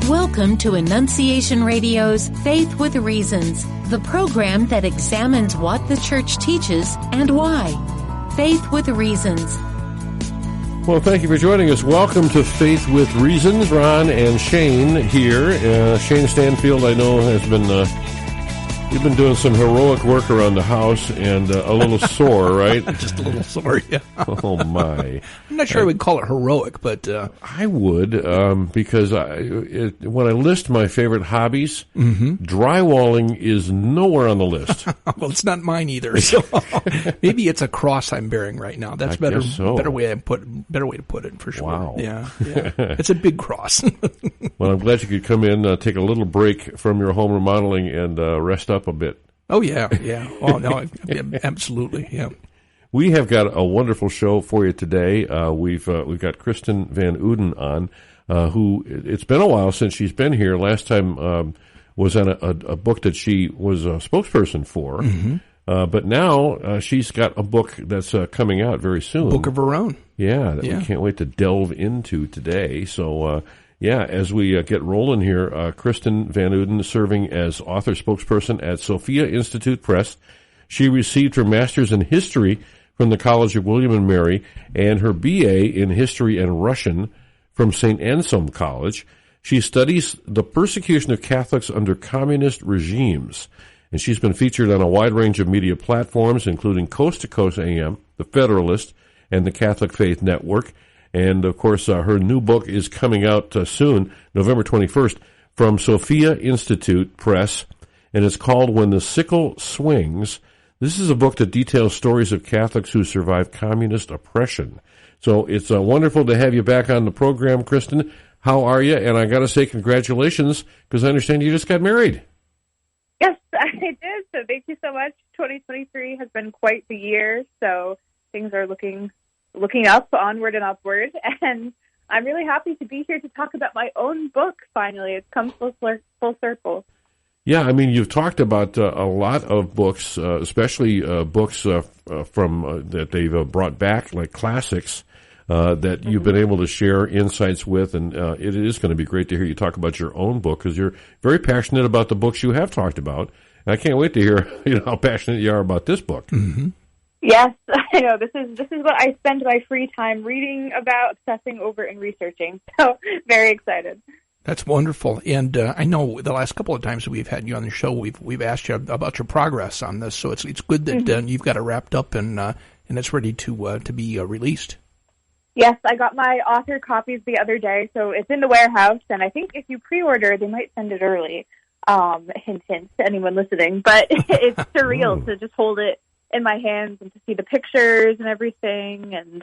Welcome to Annunciation Radio's Faith with Reasons, the program that examines what the church teaches and why. Faith with Reasons. Well, thank you for joining us. Welcome to Faith with Reasons. Ron and Shayne here. Shayne Stanfield, I know, has been you've been doing some heroic work around the house and a little sore, right? Just a little sore, yeah. Oh, my. I'm not sure I would call it heroic, but... I would, because when I list my favorite hobbies, drywalling is nowhere on the list. Well, it's not mine either, so maybe it's a cross I'm bearing right now. That's better. Better way to put it, for sure. Wow. Yeah. It's a big cross. Well, I'm glad you could come in, take a little break from your home remodeling and rest up a bit. Oh, yeah. Oh, no, absolutely, yeah. We have got a wonderful show for you today. We've got Kristen Van Uden on, who it's been a while since she's been here. Last time was on a book that she was a spokesperson for, but now she's got a book that's coming out very soon. Book of her own. Yeah, that we can't wait to delve into today. So, as we get rolling here, Kristen Van Uden serving as author spokesperson at Sophia Press. She received her master's in history from the College of William and Mary and her BA in history and Russian from St. Anselm College. She studies the persecution of Catholics under communist regimes, and she's been featured on a wide range of media platforms, including Coast to Coast AM, The Federalist, and the Catholic Faith Network. And, of course, her new book is coming out soon, November 21st, from Sophia Press, and it's called When the Sickle Swings. This is a book that details stories of Catholics who survived communist oppression. So it's wonderful to have you back on the program, Kristen. How are you? And I got to say congratulations, because I understand you just got married. Yes, I did. So thank you so much. 2023 has been quite the year, so things are looking up, onward and upward. And I'm really happy to be here to talk about my own book, finally. It's come full circle. Yeah, I mean, you've talked about a lot of books, especially books from that they've brought back, like classics, that you've been able to share insights with, and it is going to be great to hear you talk about your own book, because you're very passionate about the books you have talked about, and I can't wait to hear how passionate you are about this book. Mm-hmm. Yes, I know. This is what I spend my free time reading about, obsessing over, and researching, so very excited. That's wonderful, and I know the last couple of times we've had you on the show, we've asked you about your progress on this. So it's good that you've got it wrapped up and it's ready to be released. Yes, I got my author copies the other day, so it's in the warehouse. And I think if you pre-order, they might send it early. Hint, hint to anyone listening. But it's surreal to just hold it in my hands and to see the pictures and everything and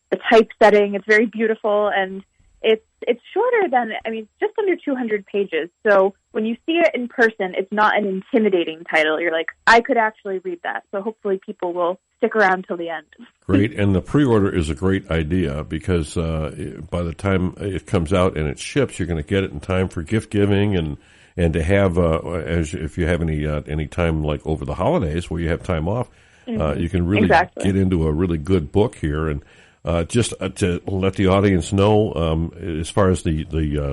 the typesetting. It's very beautiful, and it's shorter than, just under 200 pages. So when you see it in person, it's not an intimidating title. You're like, I could actually read that. So hopefully people will stick around till the end. Great. And the pre-order is a great idea, because by the time it comes out and it ships, you're going to get it in time for gift giving and to have, if you have any time like over the holidays where you have time off, you can really get into a really good book here. And just to let the audience know, as far as the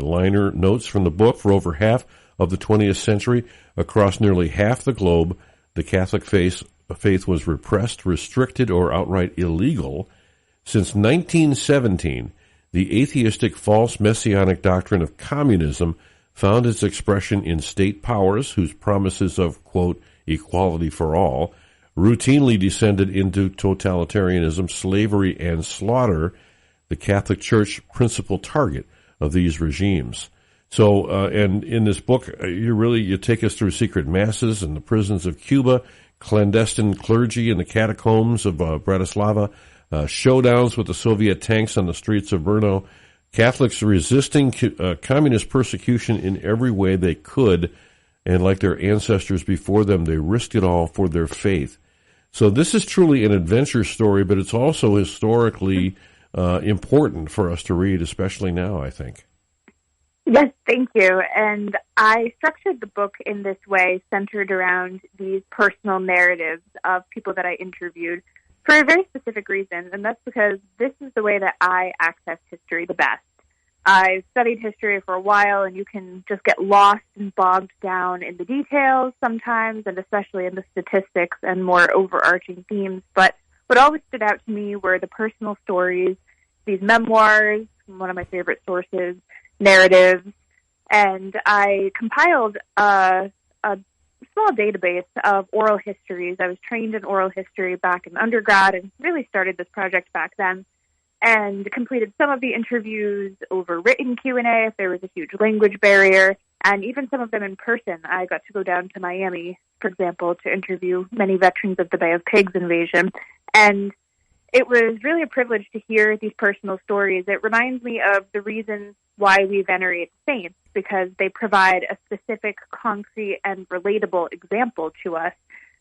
liner notes from the book, for over half of the 20th century, across nearly half the globe, the Catholic faith was repressed, restricted, or outright illegal. Since 1917, the atheistic false messianic doctrine of communism found its expression in state powers whose promises of, quote, equality for all routinely descended into totalitarianism, slavery, and slaughter, the Catholic Church principal target of these regimes. So, and in this book, you take us through secret masses in the prisons of Cuba, clandestine clergy in the catacombs of Bratislava, showdowns with the Soviet tanks on the streets of Brno, Catholics resisting communist persecution in every way they could, and like their ancestors before them, they risked it all for their faith. So this is truly an adventure story, but it's also historically important for us to read, especially now, I think. Yes, thank you. And I structured the book in this way, centered around these personal narratives of people that I interviewed for a very specific reason, and that's because this is the way that I access history the best. I studied history for a while, and you can just get lost and bogged down in the details sometimes, and especially in the statistics and more overarching themes. But what always stood out to me were the personal stories, these memoirs, one of my favorite sources, narratives, and I compiled a small database of oral histories. I was trained in oral history back in undergrad and really started this project back then, and completed some of the interviews over written Q&A if there was a huge language barrier, and even some of them in person. I got to go down to Miami, for example, to interview many veterans of the Bay of Pigs invasion, and it was really a privilege to hear these personal stories. It reminds me of the reasons why we venerate saints, because they provide a specific, concrete, and relatable example to us,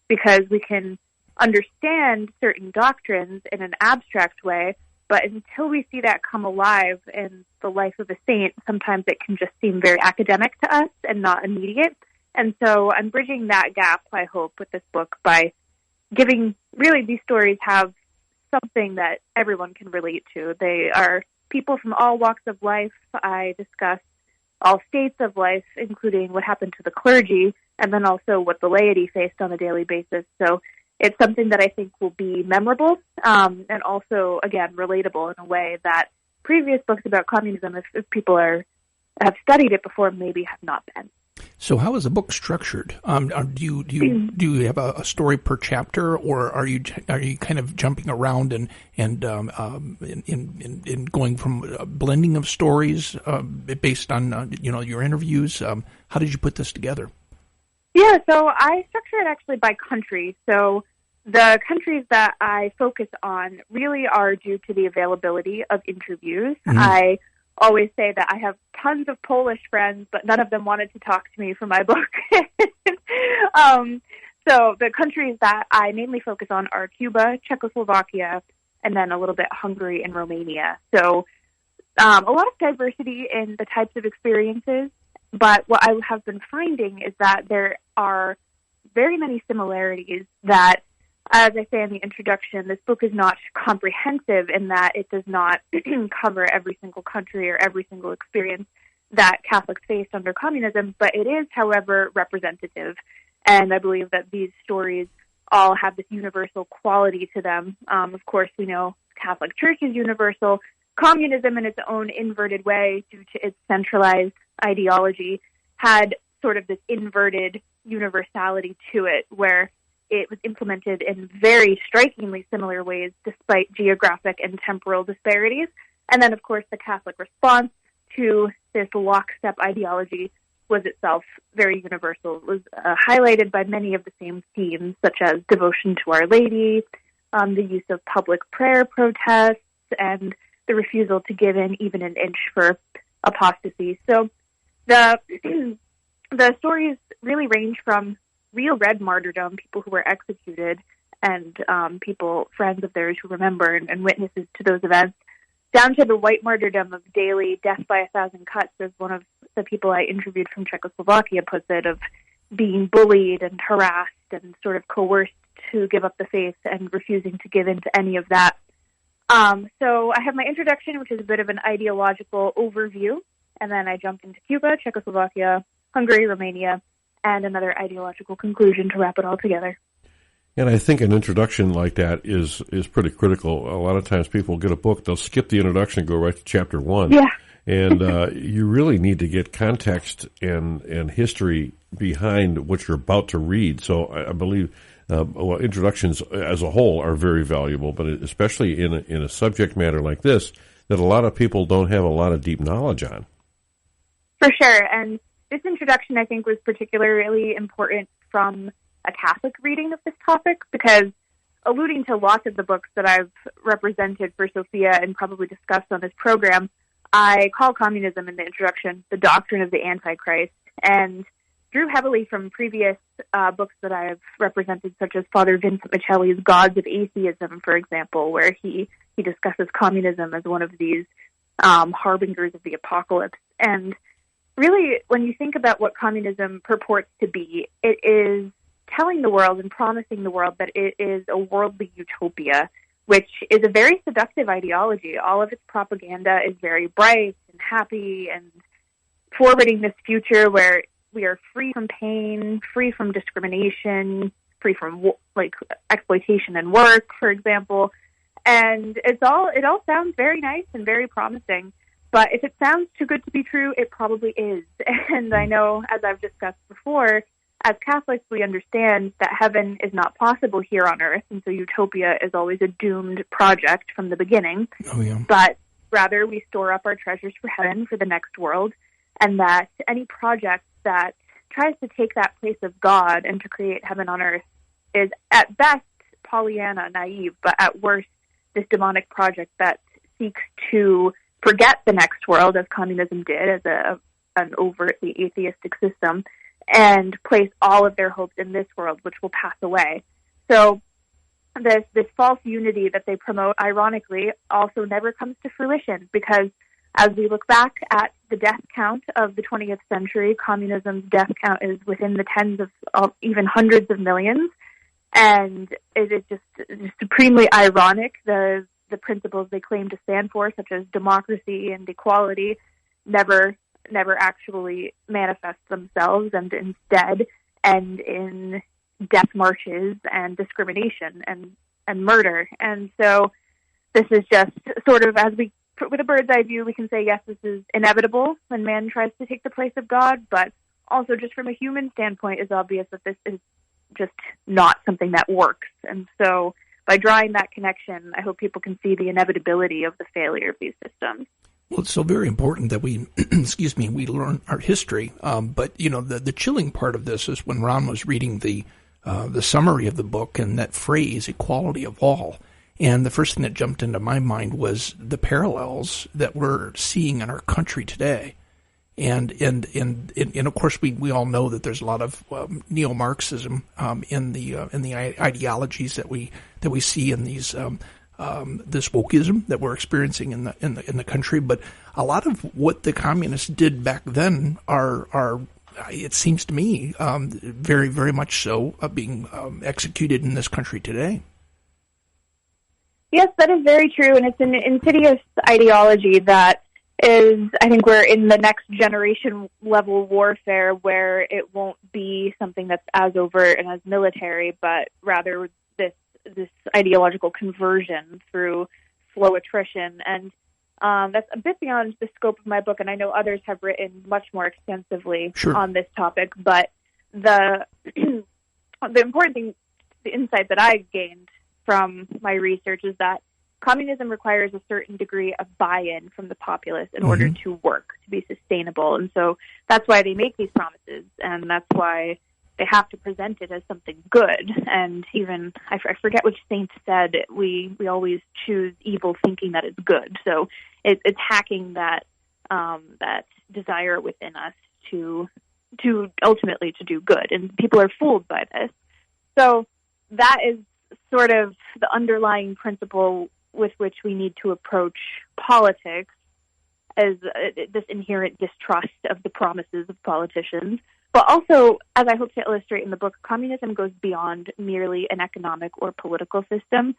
because we can understand certain doctrines in an abstract way, but until we see that come alive in the life of a saint, sometimes it can just seem very academic to us and not immediate. And so I'm bridging that gap, I hope, with this book by giving, really, these stories have something that everyone can relate to. They are people from all walks of life. I discuss all states of life, including what happened to the clergy, and then also what the laity faced on a daily basis. So it's something that I think will be memorable, and also, again, relatable in a way that previous books about communism, if people have studied it before, maybe have not been. So how is the book structured? Do you have a story per chapter, or are you kind of jumping around and going from a blending of stories based on your interviews? How did you put this together? Yeah, so I structure it actually by country. So the countries that I focus on really are due to the availability of interviews. Mm-hmm. I always say that I have tons of Polish friends, but none of them wanted to talk to me for my book. So the countries that I mainly focus on are Cuba, Czechoslovakia, and then a little bit Hungary and Romania. So a lot of diversity in the types of experiences, but what I have been finding is that there are very many similarities that, as I say in the introduction, this book is not comprehensive in that it does not cover every single country or every single experience that Catholics faced under communism, but it is, however, representative. And I believe that these stories all have this universal quality to them. Of course, we know Catholic Church is universal. Communism, in its own inverted way, due to its centralized ideology, had sort of this inverted universality to it, where it was implemented in very strikingly similar ways despite geographic and temporal disparities. And then, of course, the Catholic response to this lockstep ideology was itself very universal. It was highlighted by many of the same themes, such as devotion to Our Lady, the use of public prayer protests, and the refusal to give in even an inch for apostasy. So the stories really range from real red martyrdom, people who were executed, and people, friends of theirs who remember and witnesses to those events, down to the white martyrdom of daily death by 1,000 cuts, as one of the people I interviewed from Czechoslovakia puts it, of being bullied and harassed and sort of coerced to give up the faith and refusing to give in to any of that. So I have my introduction, which is a bit of an ideological overview, and then I jump into Cuba, Czechoslovakia, Hungary, Romania, and another ideological conclusion to wrap it all together. And I think an introduction like that is pretty critical. A lot of times people get a book, they'll skip the introduction and go right to chapter 1. Yeah. And you really need to get context and history behind what you're about to read. So I believe introductions as a whole are very valuable, but especially in a subject matter like this that a lot of people don't have a lot of deep knowledge on. For sure. And this introduction, I think, was particularly important from a Catholic reading of this topic, because alluding to lots of the books that I've represented for Sophia and probably discussed on this program, I call communism in the introduction the doctrine of the Antichrist, and drew heavily from previous books that I've represented, such as Father Vincent Michelli's Gods of Atheism, for example, where he discusses communism as one of these harbingers of the apocalypse. And really, when you think about what communism purports to be, it is telling the world and promising the world that it is a worldly utopia which is a very seductive ideology. All of its propaganda is very bright and happy and forwarding this future where we are free from pain, free from discrimination, free from exploitation and work, for example. And it all sounds very nice and very promising. But if it sounds too good to be true, it probably is. And I know, as I've discussed before, as Catholics, we understand that heaven is not possible here on earth, and so utopia is always a doomed project from the beginning. Oh, yeah. But rather, we store up our treasures for heaven, for the next world, and that any project that tries to take that place of God and to create heaven on earth is, at best, Pollyanna, naive, but at worst, this demonic project that seeks to forget the next world, as communism did, as an overtly atheistic system, and place all of their hopes in this world, which will pass away. So this false unity that they promote, ironically, also never comes to fruition, because as we look back at the death count of the 20th century, communism's death count is within the tens of even hundreds of millions, and it is just supremely ironic. The principles they claim to stand for, such as democracy and equality, never actually manifest themselves, and instead end in death marches and discrimination and murder. And so this is just sort of, as we, with a bird's eye view, we can say, yes, this is inevitable when man tries to take the place of God, but also just from a human standpoint, it's obvious that this is just not something that works. And so by drawing that connection, I hope people can see the inevitability of the failure of these systems. Well, it's so very important that we, we learn our history. But, the chilling part of this is when Ron was reading the summary of the book and that phrase, equality of all. And the first thing that jumped into my mind was the parallels that we're seeing in our country today. And of course, we all know that there's a lot of neo-Marxism in the ideologies that we see in these this wokeism that we're experiencing in the country. But a lot of what the communists did back then are it seems to me very, very much so being executed in this country today. Yes, that is very true, and it's an insidious ideology that is, I think we're in the next generation level warfare where it won't be something that's as overt and as military, but rather this ideological conversion through slow attrition. And that's a bit beyond the scope of my book, and I know others have written much more extensively on this topic, but the important thing, the insight that I gained from my research is that communism requires a certain degree of buy-in from the populace in order to work, to be sustainable. And so that's why they make these promises, and that's why they have to present it as something good. And even, I forget which saint said, we always choose evil thinking that it's good. So it's hacking that desire within us to ultimately to do good. And people are fooled by this. So that is sort of the underlying principle with which we need to approach politics, as this inherent distrust of the promises of politicians. But also, as I hope to illustrate in the book, communism goes beyond merely an economic or political system.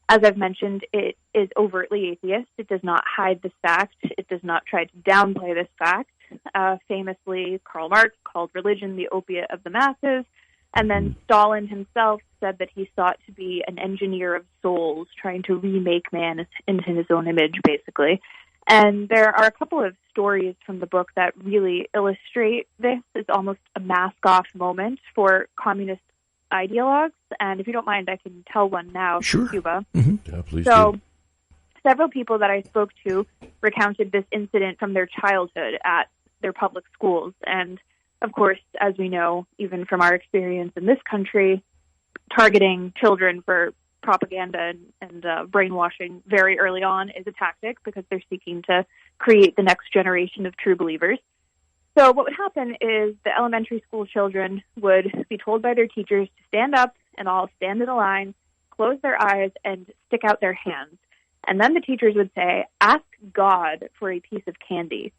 As I've mentioned, it is overtly atheist. It does not hide this fact. It does not try to downplay this fact. Famously, Karl Marx called religion the opiate of the masses. And then Stalin himself said that he sought to be an engineer of souls, trying to remake man into his own image, basically. And there are a couple of stories from the book that really illustrate this. It's almost a mask-off moment for communist ideologues. And if you don't mind, I can tell one now from Cuba. Mm-hmm. Yeah, please do. Several people that I spoke to recounted this incident from their childhood at their public schools. And of course, as we know, even from our experience in this country, targeting children for propaganda and brainwashing very early on is a tactic, because they're seeking to create the next generation of true believers. So what would happen is the elementary school children would be told by their teachers to stand up and all stand in a line, close their eyes, and stick out their hands. And then the teachers would say, "Ask God for a piece of candy."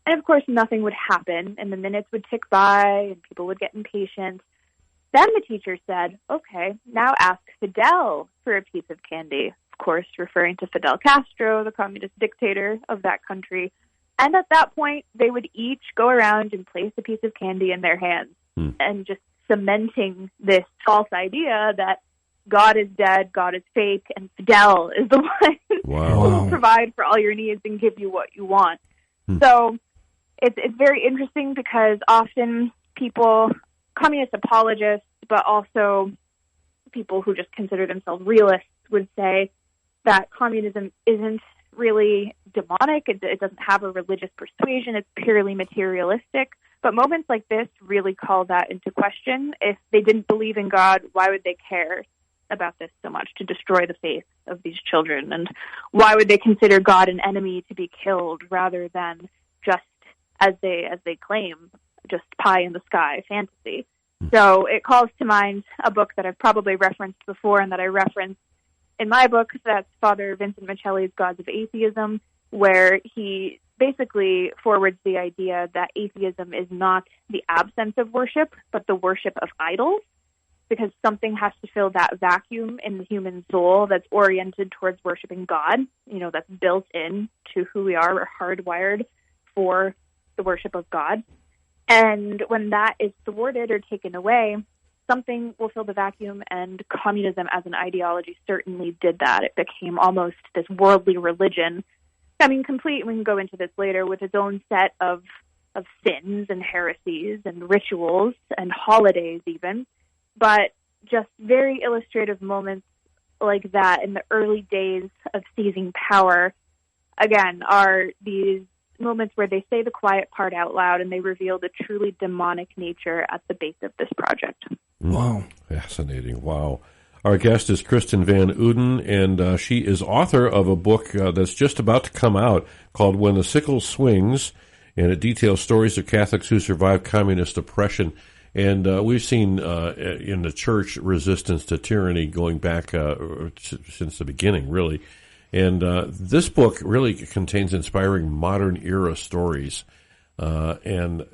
And of course, nothing would happen, and the minutes would tick by, and people would get impatient. Then the teacher said, "Okay, now ask Fidel for a piece of candy." Of of course referring to Fidel Castro, the communist dictator of that country. And at that point, they would each go around and place a piece of candy in their hands and just cementing this false idea that God is dead, God is fake, and Fidel is the one who will provide for all your needs and give you what you want. So it's very interesting because often people, communist apologists, but also people who just consider themselves realists, would say that communism isn't really demonic. It doesn't have a religious persuasion. It's purely materialistic. But moments like this really call that into question. If they didn't believe in God, why would they care about this so much, to destroy the faith of these children? And why would they consider God an enemy to be killed rather than just, as they claim, just pie in the sky fantasy? So it calls to mind a book that I've probably referenced before and that I referenced in my book. That's Father Vincent Michelli's Gods of Atheism, where he basically forwards the idea that atheism is not the absence of worship, but the worship of idols, because something has to fill that vacuum in the human soul that's oriented towards worshiping God, that's built in to who we are. We're hardwired for the worship of God. And when that is thwarted or taken away, something will fill the vacuum, and communism as an ideology certainly did that. It became almost this worldly religion. I mean, complete, we can go into this later, with its own set of sins and heresies and rituals and holidays even. But just very illustrative moments like that in the early days of seizing power, again, are these moments where they say the quiet part out loud and they reveal the truly demonic nature at the base of this project. Wow. Fascinating. Wow. Our guest is Kristen Van Uden, and she is author of a book that's just about to come out called When the Sickle Swings, and it details stories of Catholics who survived communist oppression. And we've seen in the church resistance to tyranny going back since the beginning, really. And this book really contains inspiring modern-era stories. And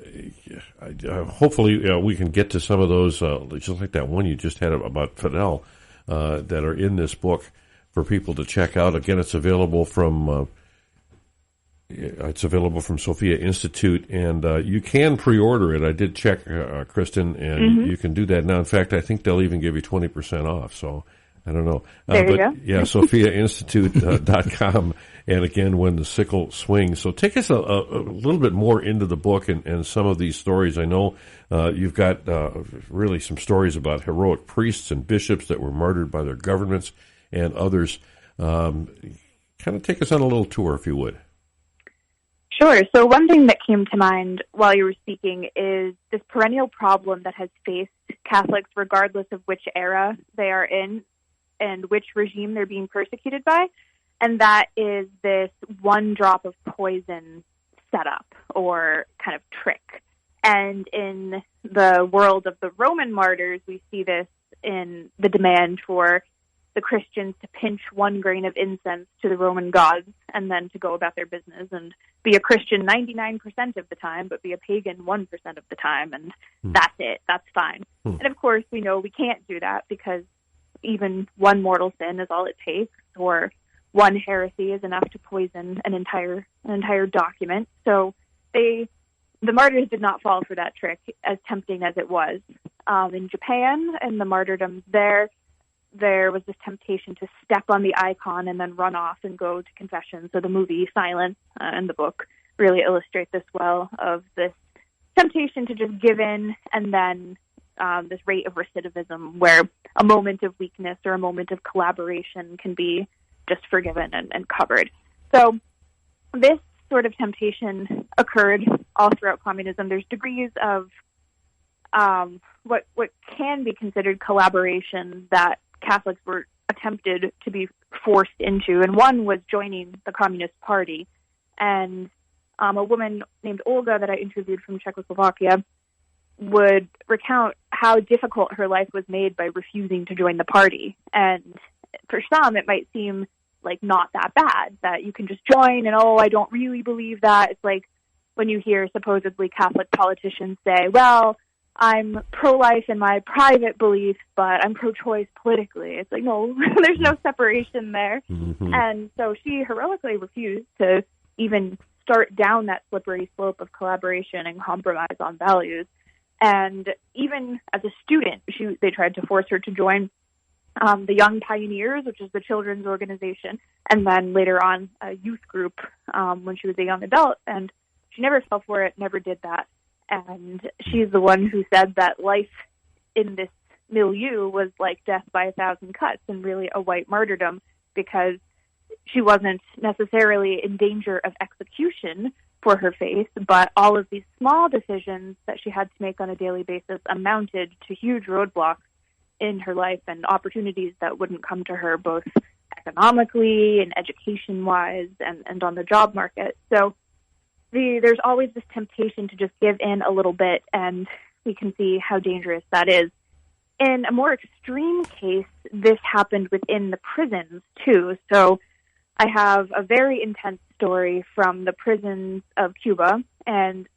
hopefully we can get to some of those, just like that one you just had about Fidel, that are in this book for people to check out. Again, it's available from Sophia Institute, and you can pre-order it. I did check, Kristen, and you can do that now. In fact, I think they'll even give you 20% off, so I don't know. There you go. Yeah, SophiaInstitute.com, and again, When the Sickle Swings. So take us a little bit more into the book and some of these stories. I know you've got really some stories about heroic priests and bishops that were martyred by their governments and others. Kind of take us on a little tour, if you would. Sure. So one thing that came to mind while you were speaking is this perennial problem that has faced Catholics regardless of which era they are in and which regime they're being persecuted by, and that is this one drop of poison setup or kind of trick. And in the world of the Roman martyrs, we see this in the demand for the Christians to pinch one grain of incense to the Roman gods and then to go about their business and be a Christian 99% of the time, but be a pagan 1% of the time, and that's it. That's fine. And of course, we know we can't do that because even one mortal sin is all it takes, or one heresy is enough to poison an entire document. So the martyrs did not fall for that trick, as tempting as it was. In Japan, and the martyrdoms there was this temptation to step on the icon and then run off and go to confession. So the movie Silence and the book really illustrate this well, of this temptation to just give in, and then this rate of recidivism where a moment of weakness or a moment of collaboration can be just forgiven and covered. So this sort of temptation occurred all throughout communism. There's degrees of what can be considered collaboration that Catholics were attempted to be forced into, and one was joining the Communist Party. And a woman named Olga that I interviewed from Czechoslovakia would recount how difficult her life was made by refusing to join the party. And for some, it might seem like not that bad, that you can just join and, I don't really believe that. It's like when you hear supposedly Catholic politicians say, well, I'm pro-life in my private beliefs, but I'm pro-choice politically. It's like, no, there's no separation there. Mm-hmm. And so she heroically refused to even start down that slippery slope of collaboration and compromise on values. And even as a student, they tried to force her to join the Young Pioneers, which is the children's organization, and then later on a youth group when she was a young adult. And she never fell for it, never did that. And she's the one who said that life in this milieu was like death by 1,000 cuts and really a white martyrdom, because she wasn't necessarily in danger of execution for her faith, but all of these small decisions that she had to make on a daily basis amounted to huge roadblocks in her life and opportunities that wouldn't come to her both economically and education-wise and on the job market. So there's always this temptation to just give in a little bit, and we can see how dangerous that is. In a more extreme case, this happened within the prisons, too. So I have a very intense story from the prisons of Cuba, and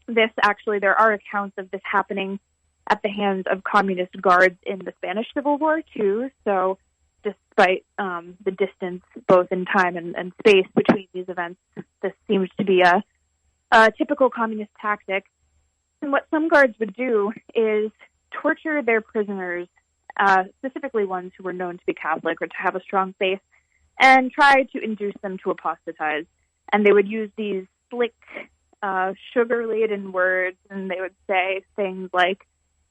this actually, there are accounts of this happening at the hands of communist guards in the Spanish Civil War, too. So despite the distance, both in time and space between these events, this seems to be a typical communist tactic. And what some guards would do is torture their prisoners, specifically ones who were known to be Catholic or to have a strong faith, and try to induce them to apostatize. And they would use these slick, sugar-laden words, and they would say things like,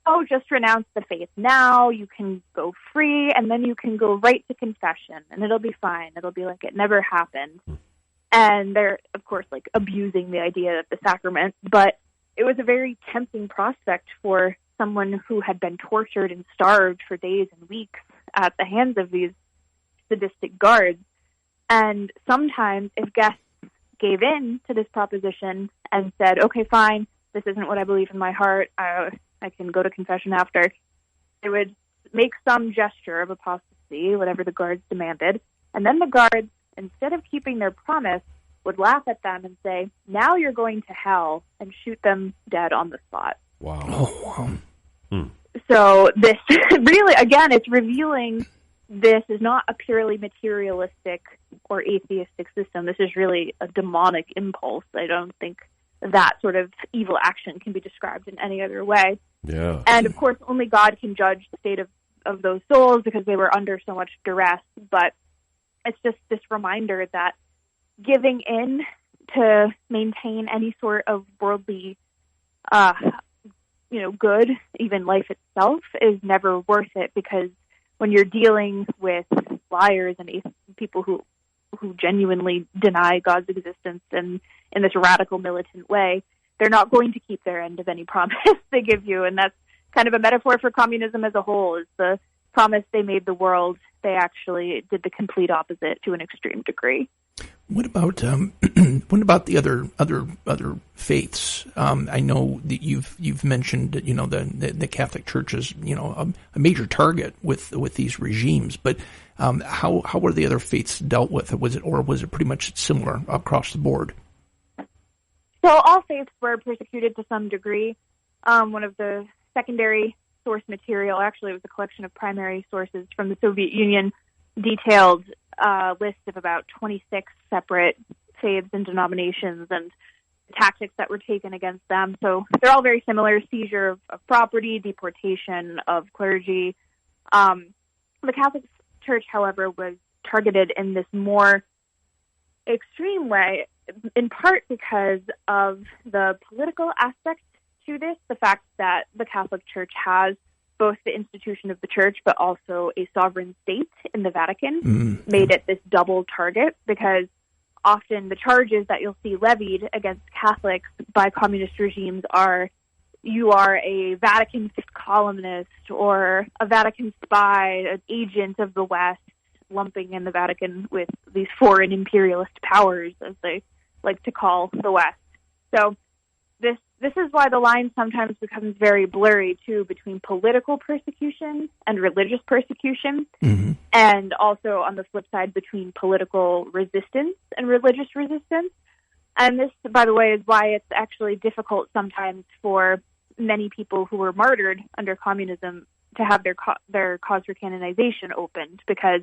oh, just renounce the faith now, you can go free, and then you can go right to confession, and it'll be fine. It'll be like it never happened. And they're, of course, like abusing the idea of the sacrament, but it was a very tempting prospect for someone who had been tortured and starved for days and weeks at the hands of these sadistic guards. And sometimes if guests gave in to this proposition and said, okay, fine, this isn't what I believe in my heart, I can go to confession after, they would make some gesture of apostasy, whatever the guards demanded, and then the guards, instead of keeping their promise, would laugh at them and say, now you're going to hell, and shoot them dead on the spot. Wow. Oh, wow. So this really, again, it's revealing this is not a purely materialistic or atheistic system. This is really a demonic impulse. I don't think that sort of evil action can be described in any other way. Yeah. And, of course, only God can judge the state of those souls because they were under so much duress. But it's just this reminder that giving in to maintain any sort of worldly, good, even life itself, is never worth it, because when you're dealing with liars and people who genuinely deny God's existence and in this radical militant way, they're not going to keep their end of any promise they give you. And that's kind of a metaphor for communism as a whole, is the promise they made the world, they actually did the complete opposite to an extreme degree. What about the other faiths? I know that you've mentioned the Catholic Church is a major target with these regimes, but how were the other faiths dealt with? Was it pretty much similar across the board? So all faiths were persecuted to some degree. One of the secondary source material, actually it was a collection of primary sources from the Soviet Union, detailed list of about 26 separate faiths and denominations and tactics that were taken against them. So they're all very similar: seizure of property, deportation of clergy. The Catholic Church, however, was targeted in this more extreme way, in part because of the political aspect to this, the fact that the Catholic Church has both the institution of the church but also a sovereign state in the Vatican, made it this double target, because often the charges that you'll see levied against Catholics by communist regimes are, you are a Vatican fifth columnist or a Vatican spy, an agent of the West, lumping in the Vatican with these foreign imperialist powers, as they like to call the West. So this is why the line sometimes becomes very blurry, too, between political persecution and religious persecution, and also, on the flip side, between political resistance and religious resistance. And this, by the way, is why it's actually difficult sometimes for many people who were martyred under communism to have their cause for canonization opened, because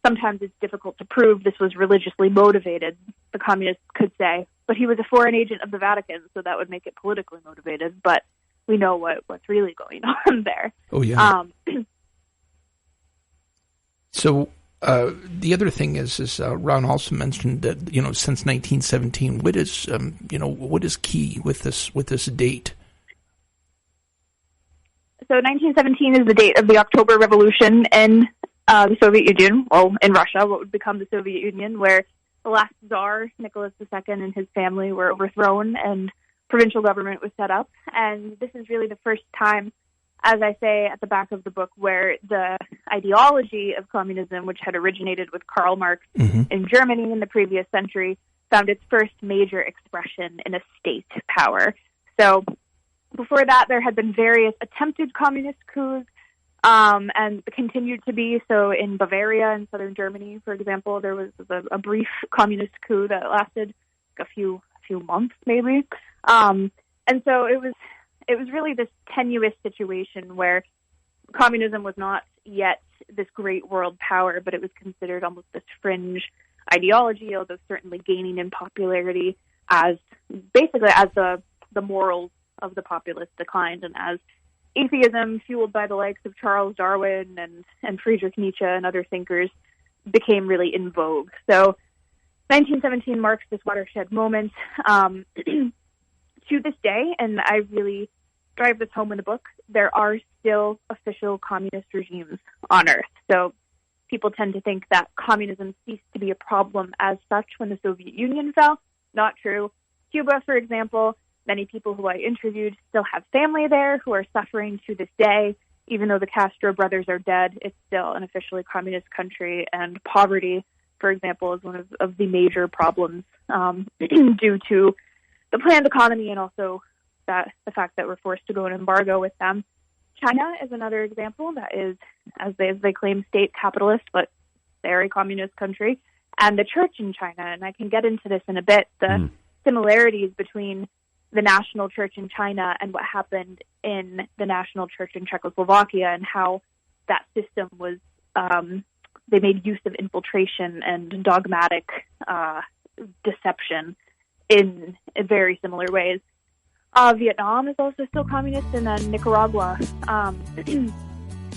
sometimes it's difficult to prove this was religiously motivated. The communists could say, but he was a foreign agent of the Vatican, so that would make it politically motivated. But we know what's really going on there. Oh, yeah. So the other thing is Ron also mentioned that, since 1917, what is key with this date? So 1917 is the date of the October Revolution in the Soviet Union, in Russia, what would become the Soviet Union, where the last Tsar, Nicholas II, and his family were overthrown and provincial government was set up. And this is really the first time, as I say at the back of the book, where the ideology of communism, which had originated with Karl Marx in Germany in the previous century, found its first major expression in a state power. So before that, there had been various attempted communist coups, and continued to be. So in Bavaria in southern Germany, for example, there was a brief communist coup that lasted a few months, maybe. And so it was really this tenuous situation where communism was not yet this great world power, but it was considered almost this fringe ideology, although certainly gaining in popularity as the morals of the populace declined, and as atheism, fueled by the likes of Charles Darwin and Friedrich Nietzsche and other thinkers, became really in vogue. So 1917 marks this watershed moment. To this day, and I really drive this home in the book, there are still official communist regimes on Earth. So people tend to think that communism ceased to be a problem as such when the Soviet Union fell. Not true. Cuba, for example, many people who I interviewed still have family there who are suffering to this day. Even though the Castro brothers are dead, it's still an officially communist country, and poverty, for example, is one of the major problems due to the planned economy, and also the fact that we're forced to go on embargo with them. China is another example that is, as they claim, state capitalist, but they're a communist country. And the church in China, and I can get into this in a bit, the similarities between the national church in China and what happened in the national church in Czechoslovakia, and how that system was, they made use of infiltration and dogmatic deception in very similar ways. Vietnam is also still communist, and then Nicaragua.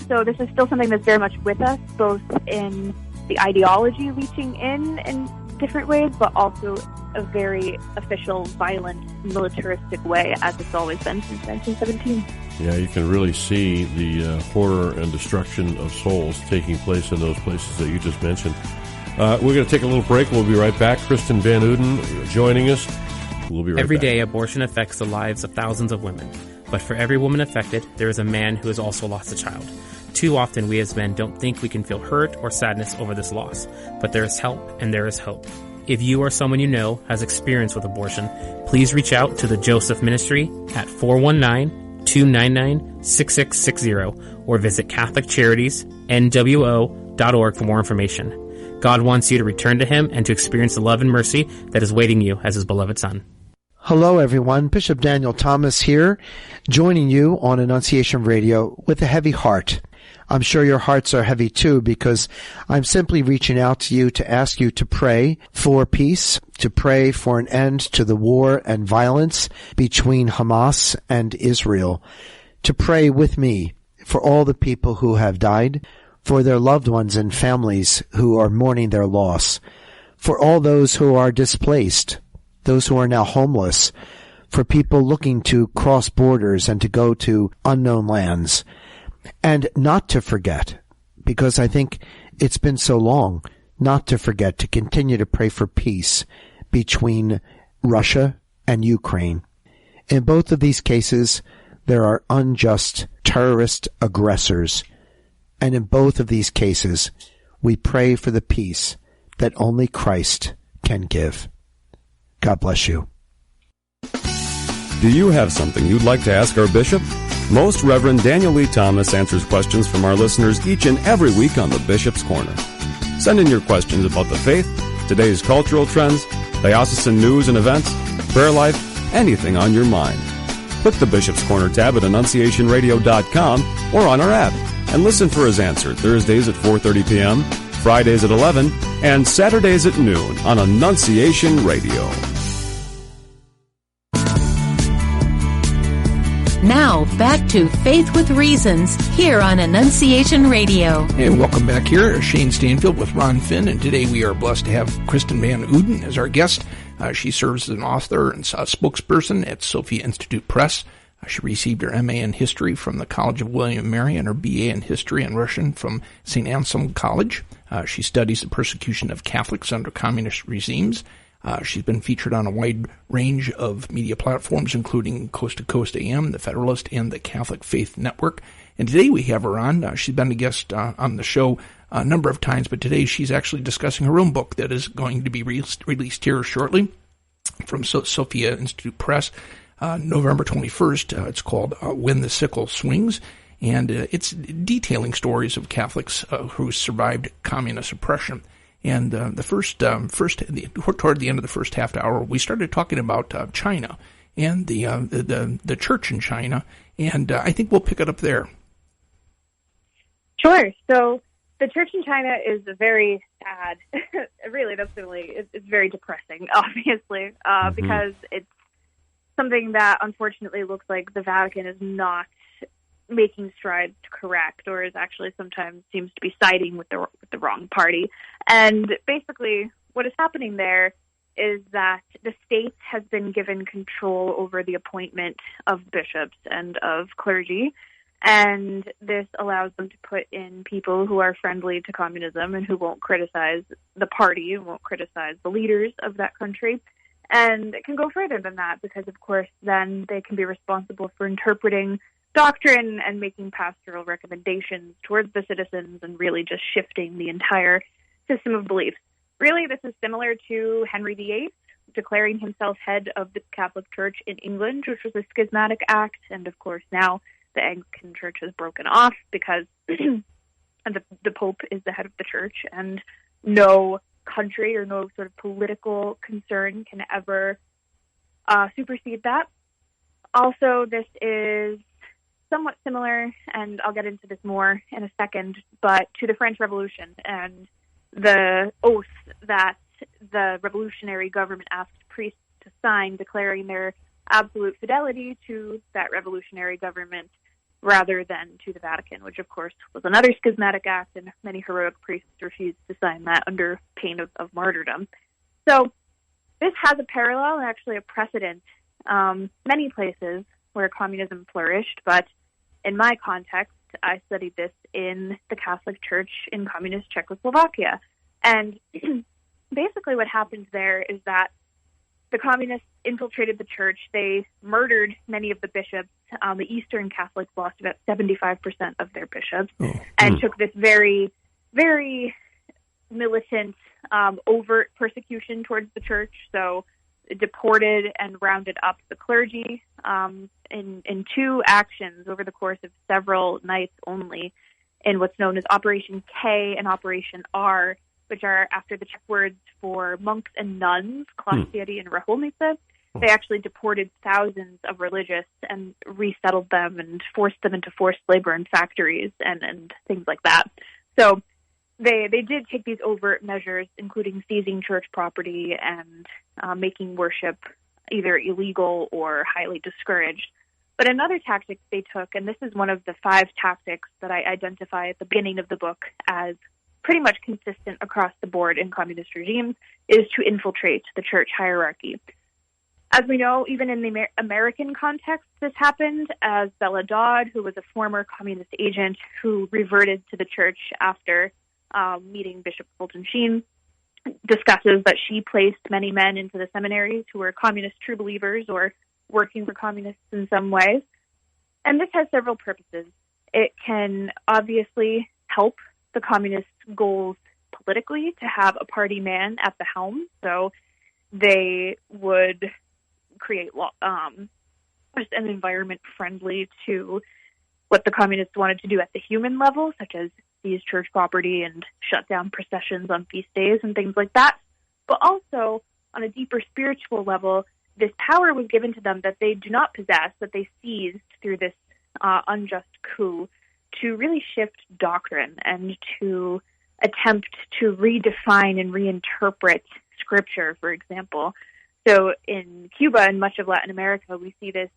So this is still something that's very much with us, both in the ideology reaching in different ways, but also a very official, violent, militaristic way, as it's always been since 1917. Yeah, you can really see the horror and destruction of souls taking place in those places that you just mentioned. We're going to take a little break. We'll be right back. Kristen Van Uden joining us. We'll be right back. Every day, abortion affects the lives of thousands of women. But for every woman affected, there is a man who has also lost a child. Too often, we as men don't think we can feel hurt or sadness over this loss. But there is help, and there is hope. If you or someone you know has experience with abortion, please reach out to the Joseph Ministry at 419-299-6660 or visit CatholicCharitiesNWO.org for more information. God wants you to return to Him and to experience the love and mercy that is waiting you as His beloved Son. Hello, everyone. Bishop Daniel Thomas here, joining you on Annunciation Radio with a heavy heart. I'm sure your hearts are heavy too, because I'm simply reaching out to you to ask you to pray for peace, to pray for an end to the war and violence between Hamas and Israel, to pray with me for all the people who have died, for their loved ones and families who are mourning their loss, for all those who are displaced, those who are now homeless, for people looking to cross borders and to go to unknown lands. And not to forget, because I think it's been so long, not to forget to continue to pray for peace between Russia and Ukraine. In both of these cases, there are unjust terrorist aggressors. And in both of these cases, we pray for the peace that only Christ can give. God bless you. Do you have something you'd like to ask our bishop? Most Reverend Daniel Lee Thomas answers questions from our listeners each and every week on the Bishop's Corner. Send in your questions about the faith, today's cultural trends, diocesan news and events, prayer life, anything on your mind. Click the Bishop's Corner tab at AnnunciationRadio.com or on our app and listen for his answer Thursdays at 4:30 p.m., Fridays at 11, and Saturdays at noon on Annunciation Radio. Now, back to Faith with Reasons here on Annunciation Radio. Hey, welcome back here. Shayne Stanfield with Ron Finn, and today we are blessed to have Kristen Van Uden as our guest. She serves as an author and a spokesperson at Sophia Press. She received her MA in History from the College of William & Mary and her BA in History and Russian from St. Anselm College. She studies the persecution of Catholics under communist regimes. She's been featured on a wide range of media platforms, including Coast to Coast AM, The Federalist, and the Catholic Faith Network. And today we have her on. She's been a guest on the show a number of times, but today she's actually discussing her own book that is going to be released here shortly from Sophia Press, November 21st. It's called When the Sickle Swings, and it's detailing stories of Catholics who survived communist oppression. And toward the end of the first half hour, we started talking about China and the church in China, and I think we'll pick it up there. Sure. So the church in China is very sad. Really, it's very depressing, obviously, because it's something that unfortunately looks like the Vatican is not making strides to correct, or is actually sometimes seems to be siding with the wrong party. And basically what is happening there is that the state has been given control over the appointment of bishops and of clergy, and this allows them to put in people who are friendly to communism and who won't criticize the party and won't criticize the leaders of that country. And it can go further than that because, of course, then they can be responsible for interpreting doctrine and making pastoral recommendations towards the citizens and really just shifting the entire system of beliefs. Really, this is similar to Henry VIII declaring himself head of the Catholic Church in England, which was a schismatic act. And, of course, now the Anglican Church has broken off because the Pope is the head of the church, and no country or no sort of political concern can ever supersede that. Also, this is somewhat similar, and I'll get into this more in a second, but to the French Revolution and the oath that the revolutionary government asked priests to sign, declaring their absolute fidelity to that revolutionary government rather than to the Vatican, which of course was another schismatic act, and many heroic priests refused to sign that under pain of martyrdom. So this has a parallel and actually a precedent many places where communism flourished, but in my context, I studied this in the Catholic Church in communist Czechoslovakia. And basically what happened there is that the communists infiltrated the church. They murdered many of the bishops. The Eastern Catholics lost about 75% of their bishops and took this very, very militant, overt persecution towards the church. So deported and rounded up the clergy in two actions over the course of several nights only in what's known as Operation K and Operation R, which are after the Czech words for monks and nuns, Kláštery and Reholnice. They actually deported thousands of religious and resettled them and forced them into forced labor in factories and things like that. So they did take these overt measures, including seizing church property and making worship either illegal or highly discouraged. But another tactic they took, and this is one of the 5 tactics that I identify at the beginning of the book as pretty much consistent across the board in communist regimes, is to infiltrate the church hierarchy. As we know, even in the American context, this happened, as Bella Dodd, who was a former communist agent who reverted to the church after meeting Bishop Fulton Sheen, discusses that she placed many men into the seminaries who were communist true believers or working for communists in some way. And this has several purposes. It can obviously help the communist goals politically to have a party man at the helm. So they would create just an environment friendly to what the communists wanted to do at the human level, such as seize church property and shut down processions on feast days and things like that. But also, on a deeper spiritual level, this power was given to them that they do not possess, that they seized through this unjust coup, to really shift doctrine and to attempt to redefine and reinterpret Scripture, for example. So in Cuba and much of Latin America, we see this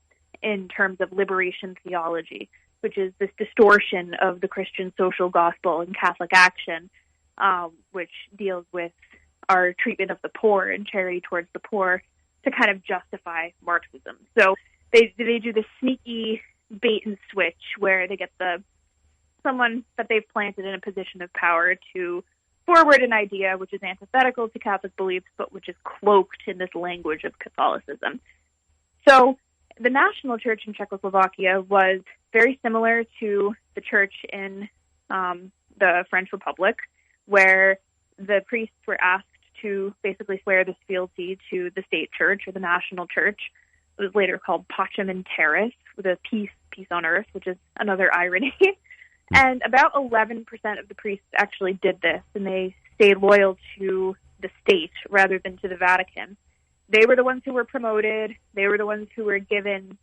in terms of liberation theology, which is this distortion of the Christian social gospel and Catholic action, which deals with our treatment of the poor and charity towards the poor to kind of justify Marxism. So they do this sneaky bait and switch where they get someone that they've planted in a position of power to forward an idea which is antithetical to Catholic beliefs, but which is cloaked in this language of Catholicism. So the national church in Czechoslovakia was very similar to the church in the French Republic, where the priests were asked to basically swear this fealty to the state church or the national church. It was later called Pacem in Terris, with a peace on earth, which is another irony. And about 11% of the priests actually did this, and they stayed loyal to the state rather than to the Vatican. They were the ones who were promoted. They were the ones who were given,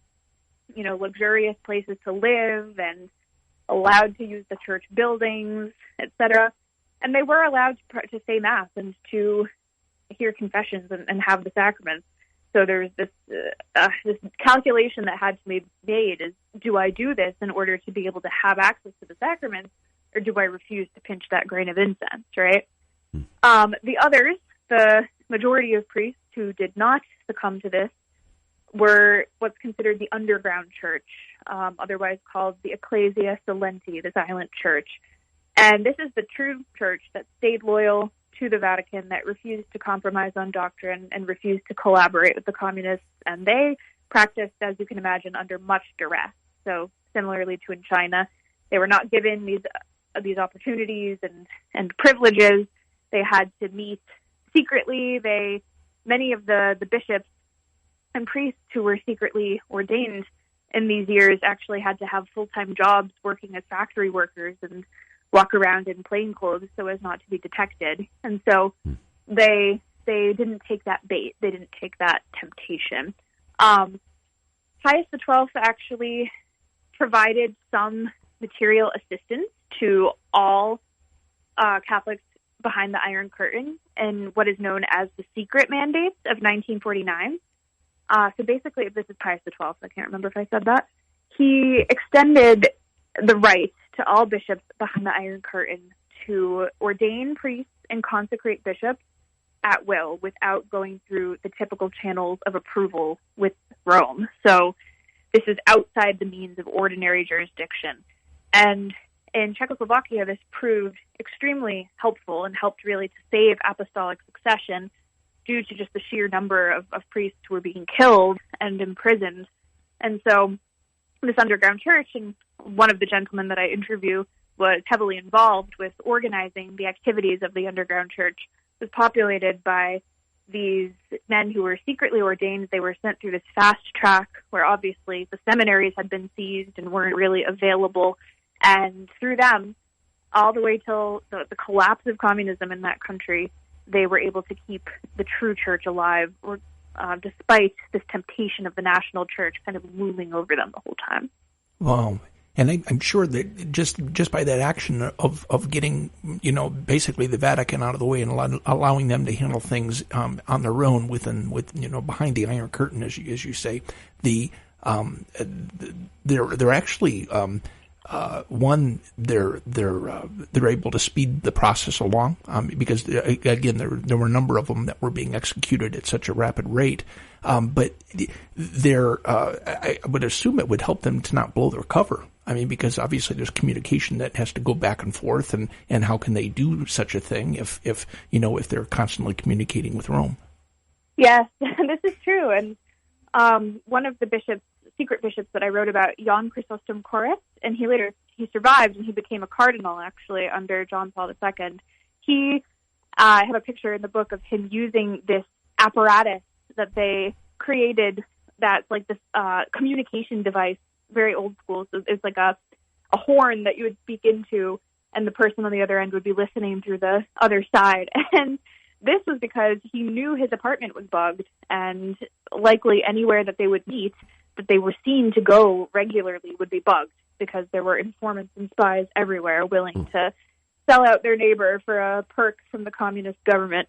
luxurious places to live and allowed to use the church buildings, etc. And they were allowed to say Mass and to hear confessions and have the sacraments. So there's this calculation that had to be made is, do I do this in order to be able to have access to the sacraments, or do I refuse to pinch that grain of incense, right? The others, the majority of priests who did not succumb to this, were what's considered the underground church, otherwise called the Ecclesia Silenti, the silent church. And this is the true church that stayed loyal to the Vatican, that refused to compromise on doctrine and refused to collaborate with the communists. And they practiced, as you can imagine, under much duress. So similarly to in China, they were not given these opportunities and privileges. They had to meet secretly. Many of the bishops and priests who were secretly ordained in these years actually had to have full-time jobs working as factory workers and walk around in plain clothes so as not to be detected. And so they didn't take that bait. They didn't take that temptation. Pius XII actually provided some material assistance to all Catholics behind the Iron Curtain in what is known as the secret mandates of 1949. So basically, this is Pius XII. I can't remember if I said that. He extended the right to all bishops behind the Iron Curtain to ordain priests and consecrate bishops at will without going through the typical channels of approval with Rome. So this is outside the means of ordinary jurisdiction. And in Czechoslovakia, this proved extremely helpful and helped really to save apostolic succession due to just the sheer number of priests who were being killed and imprisoned. And so this underground church, and one of the gentlemen that I interview was heavily involved with organizing the activities of the underground church, was populated by these men who were secretly ordained. They were sent through this fast track where obviously the seminaries had been seized and weren't really available. And through them, all the way till the collapse of communism in that country, they were able to keep the true church alive, despite this temptation of the national church kind of looming over them the whole time. Wow. And I'm sure that just by that action of getting, basically the Vatican out of the way and allowing them to handle things on their own behind the Iron Curtain, as you say, they're actually they're able to speed the process along because again there were a number of them that were being executed at such a rapid rate. But I would assume it would help them to not blow their cover. I mean, because obviously there's communication that has to go back and forth, and how can they do such a thing if they're constantly communicating with Rome? Yes, this is true. And one of the secret bishops that I wrote about, Jan Chrysostom Koretz, and he survived and he became a cardinal actually under John Paul II. I have a picture in the book of him using this apparatus that they created that's like this communication device, very old school. So it's like a horn that you would speak into, and the person on the other end would be listening through the other side. And this was because he knew his apartment was bugged, and likely anywhere that they would meet that they were seen to go regularly would be bugged, because there were informants and spies everywhere willing to sell out their neighbor for a perk from the communist government.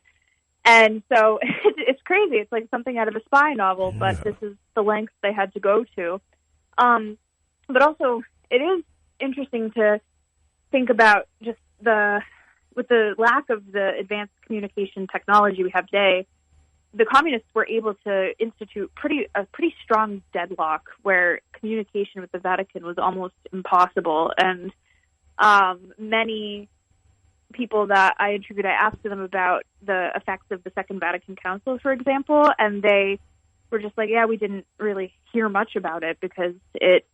And so it's crazy. It's like something out of a spy novel, but this is the lengths they had to go to. But also, it is interesting to think about just with the lack of the advanced communication technology we have today, the communists were able to institute a pretty strong deadlock where communication with the Vatican was almost impossible. And many people that I interviewed, I asked them about the effects of the Second Vatican Council, for example, and they were just like, yeah, we didn't really hear much about it because it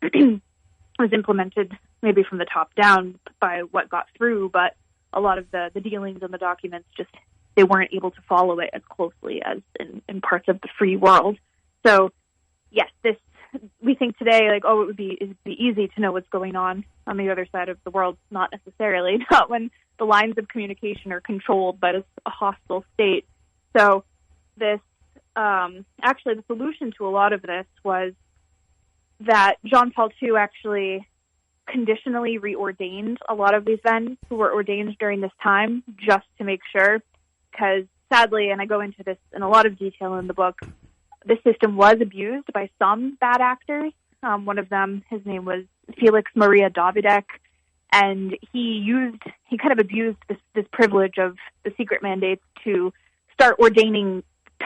was implemented maybe from the top down by what got through, but a lot of the dealings in the documents they weren't able to follow it as closely as in parts of the free world. So, yes, we think today, like, oh, it'd be easy to know what's going on the other side of the world. Not necessarily, not when the lines of communication are controlled by a hostile state. So this, actually, the solution to a lot of this was that John Paul II actually conditionally reordained a lot of these men who were ordained during this time, just to make sure, because sadly, and I go into this in a lot of detail in the book, the system was abused by some bad actors. One of them, his name was Felix Maria Davidek, and he kind of abused this privilege of the secret mandates to start ordaining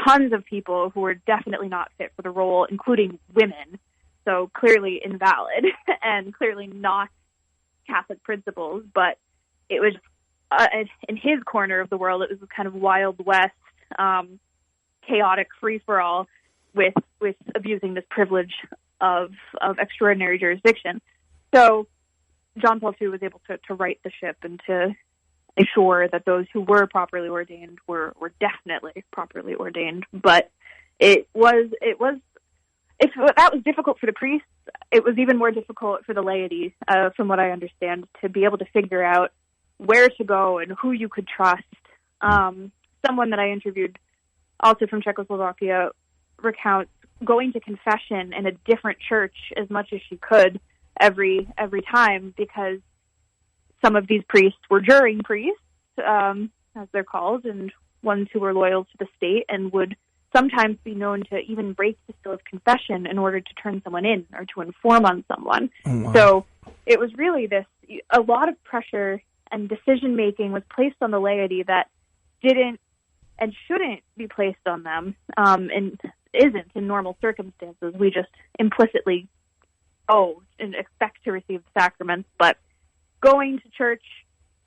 tons of people who were definitely not fit for the role, including women. So clearly invalid and clearly not Catholic principles, but it was in his corner of the world, it was kind of Wild West, chaotic free-for-all with abusing this privilege of extraordinary jurisdiction. So John Paul II was able to right the ship and to ensure that those who were properly ordained were definitely properly ordained. But if that was difficult for the priests, it was even more difficult for the laity, from what I understand, to be able to figure out where to go and who you could trust. Someone that I interviewed, also from Czechoslovakia, recounts going to confession in a different church as much as she could every time, because some of these priests were juring priests, as they're called, and ones who were loyal to the state and would sometimes be known to even break the seal of confession in order to turn someone in or to inform on someone. Oh, wow. So it was really a lot of pressure and decision-making was placed on the laity that didn't and shouldn't be placed on them, and isn't in normal circumstances. We just implicitly and expect to receive the sacraments. But going to church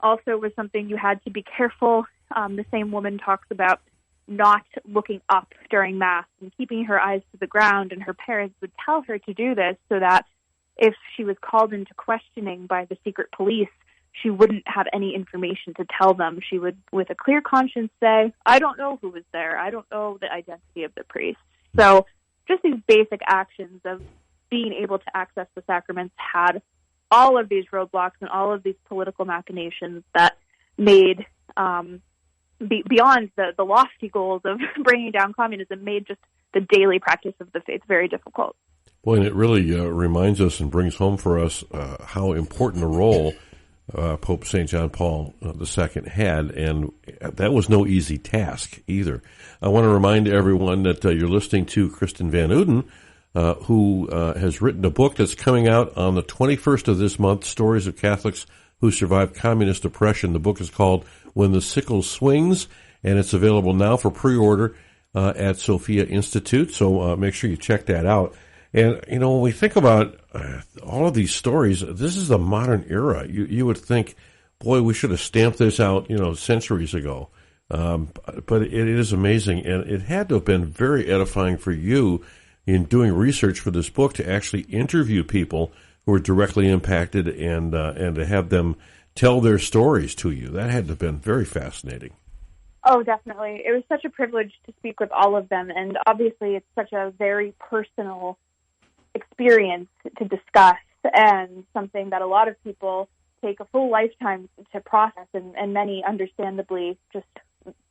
also was something you had to be careful. The same woman talks about not looking up during Mass and keeping her eyes to the ground, and her parents would tell her to do this so that if she was called into questioning by the secret police, she wouldn't have any information to tell them. She would, with a clear conscience, say, I don't know who was there. I don't know the identity of the priest. So just these basic actions of being able to access the sacraments had all of these roadblocks and all of these political machinations that made, beyond the lofty goals of bringing down communism, made just the daily practice of the faith very difficult. Well, and it really reminds us and brings home for us how important a role Pope St. John Paul II had, and that was no easy task either. I want to remind everyone that you're listening to Kristen Van Uden, who has written a book that's coming out on the 21st of this month, Stories of Catholics Who Survived Communist Oppression. The book is called When the Sickle Swings, and it's available now for pre-order at Sophia Institute, so make sure you check that out. And, when we think about all of these stories, this is the modern era. You would think, boy, we should have stamped this out, centuries ago. But it is amazing, and it had to have been very edifying for you in doing research for this book to actually interview people who were directly impacted and to have them tell their stories to you. That had to have been very fascinating. Oh, definitely. It was such a privilege to speak with all of them, and obviously it's such a very personal experience to discuss, and something that a lot of people take a full lifetime to process, and many understandably just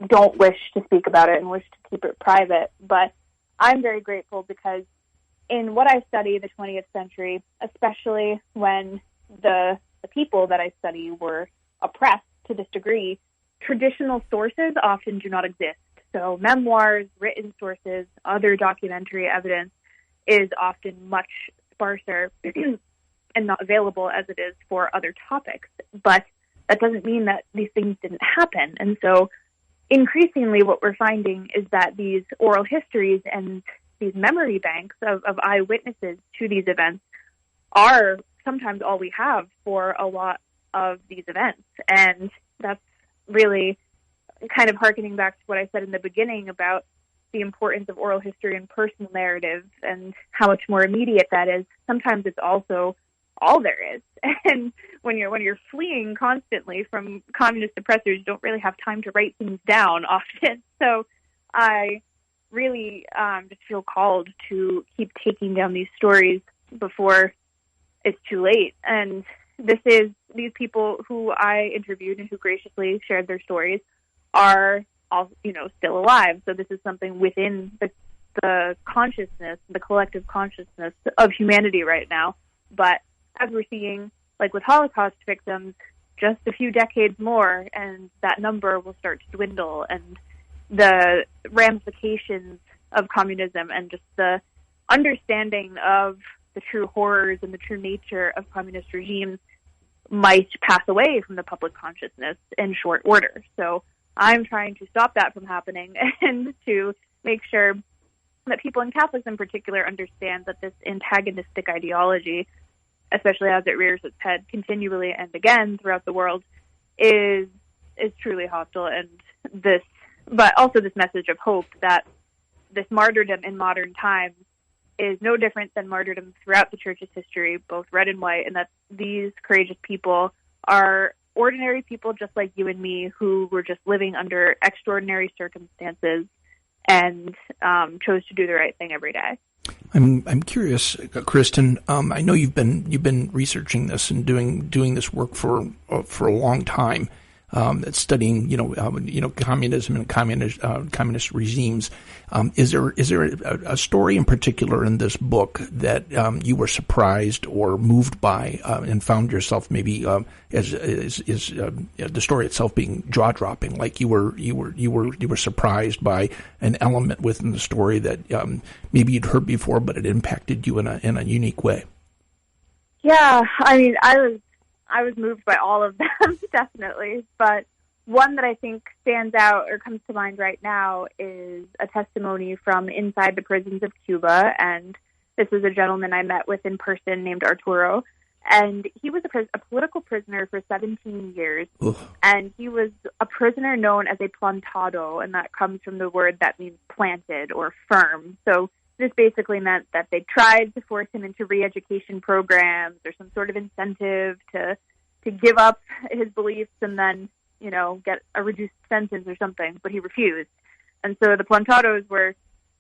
don't wish to speak about it and wish to keep it private. But I'm very grateful because in what I study, the 20th century, especially when the people that I study were oppressed to this degree, traditional sources often do not exist. So memoirs, written sources, other documentary evidence is often much sparser and not available as it is for other topics. But that doesn't mean that these things didn't happen. And so increasingly what we're finding is that these oral histories and these memory banks of eyewitnesses to these events are sometimes all we have for a lot of these events. And that's really kind of hearkening back to what I said in the beginning about the importance of oral history and personal narrative and how much more immediate that is. Sometimes it's also all there is. And when you're fleeing constantly from communist oppressors, you don't really have time to write things down often. So I really just feel called to keep taking down these stories before it's too late. And these people who I interviewed and who graciously shared their stories are all, still alive. So this is something within the consciousness, the collective consciousness of humanity right now. But as we're seeing, like with Holocaust victims, just a few decades more, and that number will start to dwindle, and the ramifications of communism and just the understanding of the true horrors and the true nature of communist regimes might pass away from the public consciousness in short order. So I'm trying to stop that from happening and to make sure that people, and Catholics in particular, understand that this antagonistic ideology, especially as it rears its head continually and again throughout the world, is truly hostile. And but also this message of hope that this martyrdom in modern times is no different than martyrdom throughout the Church's history, both red and white, and that these courageous people are ordinary people just like you and me who were just living under extraordinary circumstances and chose to do the right thing every day. I'm curious, Kristen. I know you've been researching this and doing this work for a long time. Studying, communism and communist regimes. Is there a story in particular in this book that you were surprised or moved by and found yourself maybe as the story itself being jaw dropping, like you were surprised by an element within the story that maybe you'd heard before, but it impacted you in a unique way? Yeah, I mean, I was moved by all of them, definitely. But one that I think stands out or comes to mind right now is a testimony from inside the prisons of Cuba. And this was a gentleman I met with in person named Arturo. And he was a political prisoner for 17 years. Ugh. And he was a prisoner known as a plantado, and that comes from the word that means planted or firm. So this basically meant that they tried to force him into re-education programs or some sort of incentive to give up his beliefs and then, get a reduced sentence or something, but he refused. And so the plantados were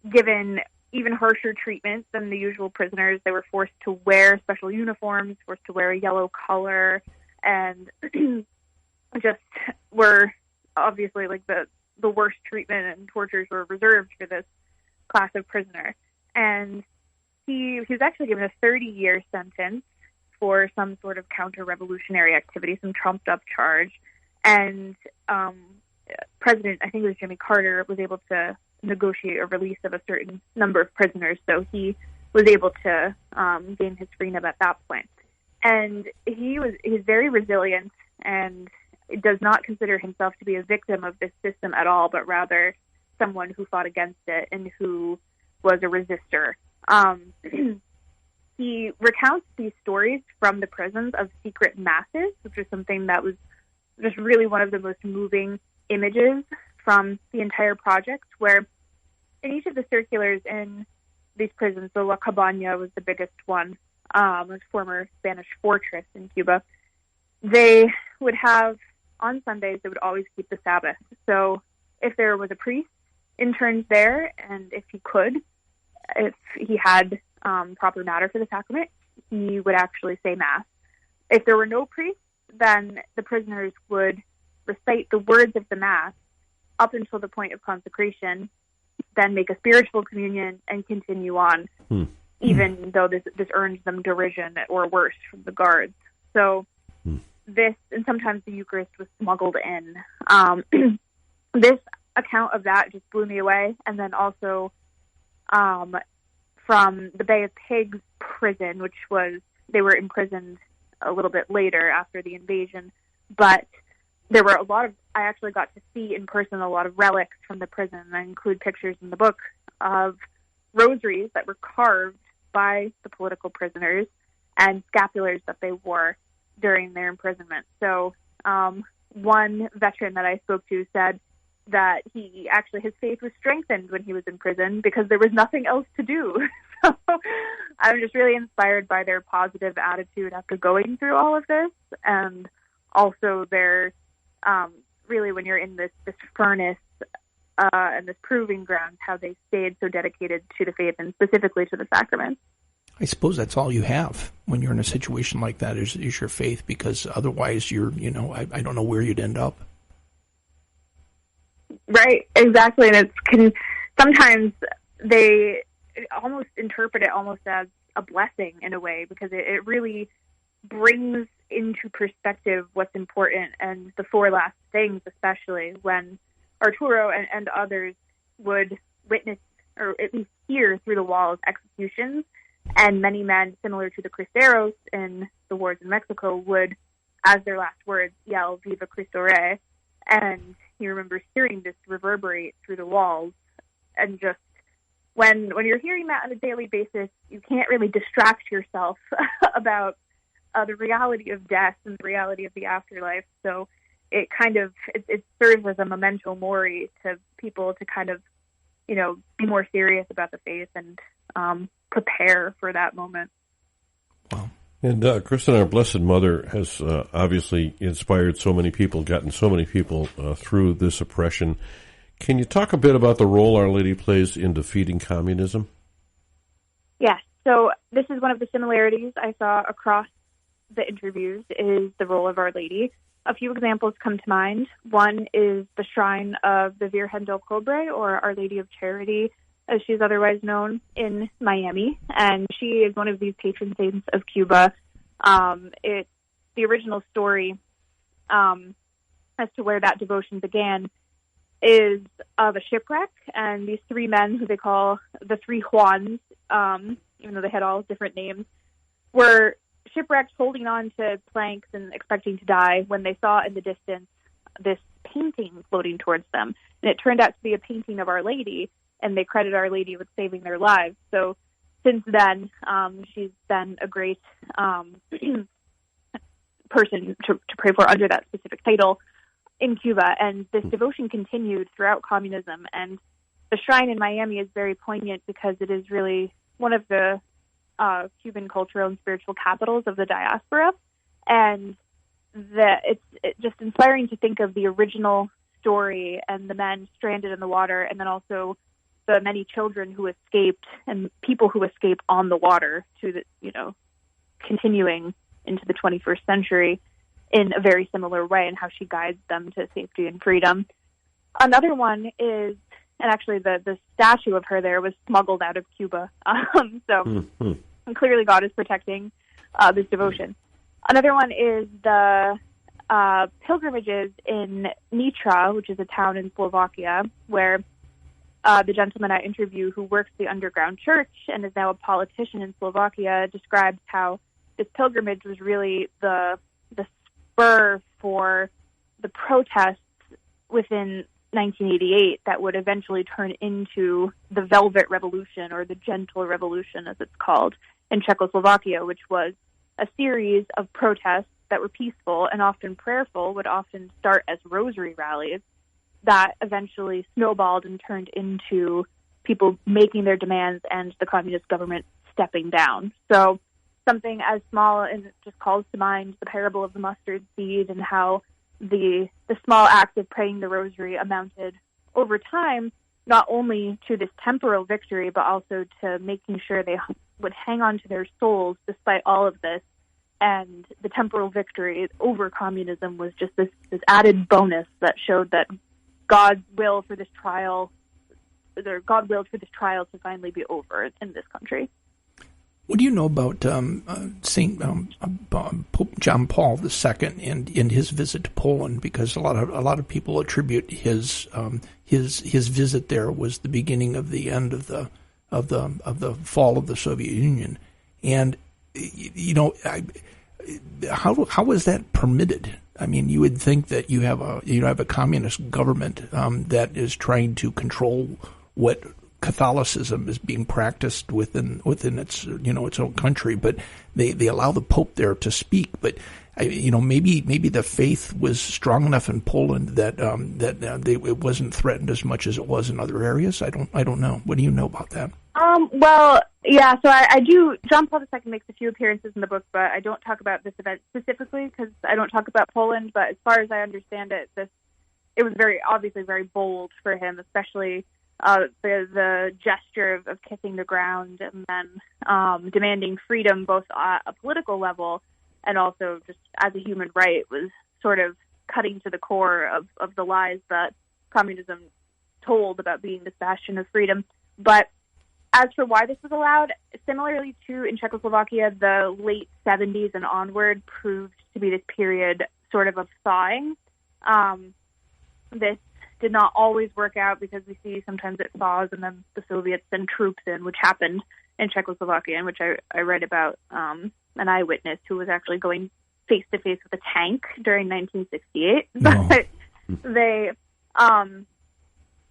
given even harsher treatment than the usual prisoners. They were forced to wear special uniforms, forced to wear a yellow collar, and just were obviously like the worst treatment and tortures were reserved for this class of prisoner. And he was actually given a 30-year sentence for some sort of counter-revolutionary activity, some trumped-up charge. And President, I think it was Jimmy Carter, was able to negotiate a release of a certain number of prisoners, so he was able to gain his freedom at that point. And he's very resilient and does not consider himself to be a victim of this system at all, but rather someone who fought against it and who was a resistor. He recounts these stories from the prisons of secret masses, which is something that was just really one of the most moving images from the entire project, where in each of the circulars in these prisons, so La Cabana was the biggest one, a former Spanish fortress in Cuba, they would have, on Sundays, they would always keep the Sabbath. So if there was a priest interned there, and if he had proper matter for the sacrament, he would actually say Mass. If there were no priests, then the prisoners would recite the words of the Mass up until the point of consecration, then make a spiritual communion and continue on, even though this earns them derision or worse from the guards. So this, and sometimes the Eucharist was smuggled in. This account of that just blew me away. And then also from the Bay of Pigs prison, which was, they were imprisoned a little bit later after the invasion, but there were I actually got to see in person a lot of relics from the prison. I include pictures in the book of rosaries that were carved by the political prisoners and scapulars that they wore during their imprisonment. So one veteran that I spoke to said that his faith was strengthened when he was in prison because there was nothing else to do. So I'm just really inspired by their positive attitude after going through all of this, and also their really, when you're in this furnace and this proving ground, how they stayed so dedicated to the faith and specifically to the sacraments. I suppose that's all you have when you're in a situation like that is your faith, because otherwise I don't know where you'd end up. Right, exactly. And sometimes they almost interpret it almost as a blessing in a way, because it really brings into perspective what's important, and the four last things, especially when Arturo and others would witness or at least hear through the walls executions, and many men, similar to the Cristeros in the wars in Mexico, would, as their last words, yell "Viva Cristo Rey," and he remembers hearing this reverberate through the walls. And just when you're hearing that on a daily basis, you can't really distract yourself about the reality of death and the reality of the afterlife. So it serves as a memento mori to people to kind of, be more serious about the faith and prepare for that moment. Wow. And Kristen, our Blessed Mother has obviously inspired so many people, gotten so many people through this oppression. Can you talk a bit about the role Our Lady plays in defeating communism? Yes. So this is one of the similarities I saw across the interviews, is the role of Our Lady. A few examples come to mind. One is the shrine of the Virgen del Cobre, or Our Lady of Charity, as she's otherwise known, in Miami. And she is one of these patron saints of Cuba. The original story as to where that devotion began is of a shipwreck, and these three men, who they call the three Juans, even though they had all different names, were shipwrecked, holding on to planks and expecting to die, when they saw in the distance this painting floating towards them. And it turned out to be a painting of Our Lady, and they credit Our Lady with saving their lives. So since then, she's been a great person to pray for under that specific title in Cuba. And this devotion continued throughout communism. And the shrine in Miami is very poignant because it is really one of the Cuban cultural and spiritual capitals of the diaspora. And it's just inspiring to think of the original story and the men stranded in the water, and then also the many children who escaped and people who escaped on the water to continuing into the 21st century in a very similar way, and how she guides them to safety and freedom. Another one is, and actually the statue of her there was smuggled out of Cuba. And clearly God is protecting this devotion. Another one is the pilgrimages in Nitra, which is a town in Slovakia, where the gentleman I interview, who works the underground church and is now a politician in Slovakia, describes how this pilgrimage was really the spur for the protests within 1988 that would eventually turn into the Velvet Revolution, or the Gentle Revolution, as it's called, in Czechoslovakia, which was a series of protests that were peaceful and often prayerful, would often start as rosary rallies, that eventually snowballed and turned into people making their demands and the communist government stepping down. So something as small as it just calls to mind the parable of the mustard seed, and how the small act of praying the rosary amounted over time not only to this temporal victory, but also to making sure they would hang on to their souls despite all of this. And the temporal victory over communism was just this added bonus that showed that God's will for this trial, or God willed for this trial to finally be over in this country. What do you know about Pope John Paul II and his visit to Poland? Because a lot of people attribute his visit there was the beginning of the end of the fall of the Soviet Union, and how is that permitted? I mean, you would think that you have a communist government that is trying to control what Catholicism is being practiced within its its own country, but they allow the Pope there to speak. But maybe the faith was strong enough in Poland that it wasn't threatened as much as it was in other areas. I don't know. What do you know about that? Well, yeah. So I do. John Paul II makes a few appearances in the book, but I don't talk about this event specifically because I don't talk about Poland. But as far as I understand it, it was obviously very bold for him, especially. The gesture of kissing the ground and then demanding freedom both at a political level and also just as a human right was sort of cutting to the core of the lies that communism told about being this bastion of freedom. But as for why this was allowed, similarly to in Czechoslovakia, the late 70s and onward proved to be this period sort of thawing. This did not always work out because we see sometimes it thaws and then the Soviets send troops in, which happened in Czechoslovakia, in which I read about an eyewitness who was actually going face-to-face with a tank during 1968. No. But they,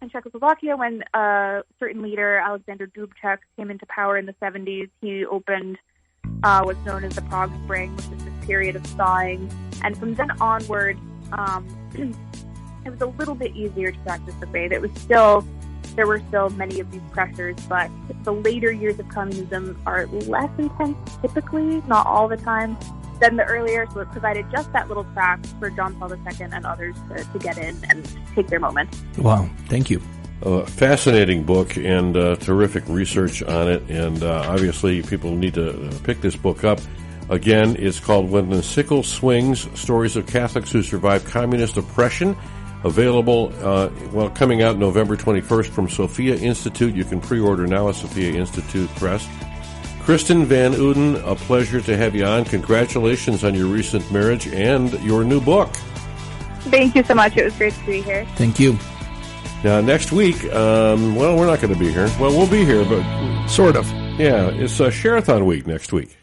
in Czechoslovakia, when a certain leader, Alexander Dubček, came into power in the 70s, he opened what's known as the Prague Spring, which is this period of thawing. And from then onward, it was a little bit easier to practice the faith. There were still many of these pressures, but the later years of communism are less intense typically, not all the time, than the earlier, so it provided just that little crack for John Paul II and others to get in and take their moment. Wow, thank you. Fascinating book and terrific research on it, and obviously people need to pick this book up. Again, it's called When the Sickle Swings, Stories of Catholics Who Survived Communist Oppression. Available, coming out November 21st from Sophia Institute. You can pre-order now at Sophia Institute Press. Kristen Van Uden, a pleasure to have you on. Congratulations on your recent marriage and your new book. Thank you so much. It was great to be here. Thank you. Now, next week, we're not going to be here. Well, we'll be here, but... Sort of. Yeah, it's Share-a-thon week next week.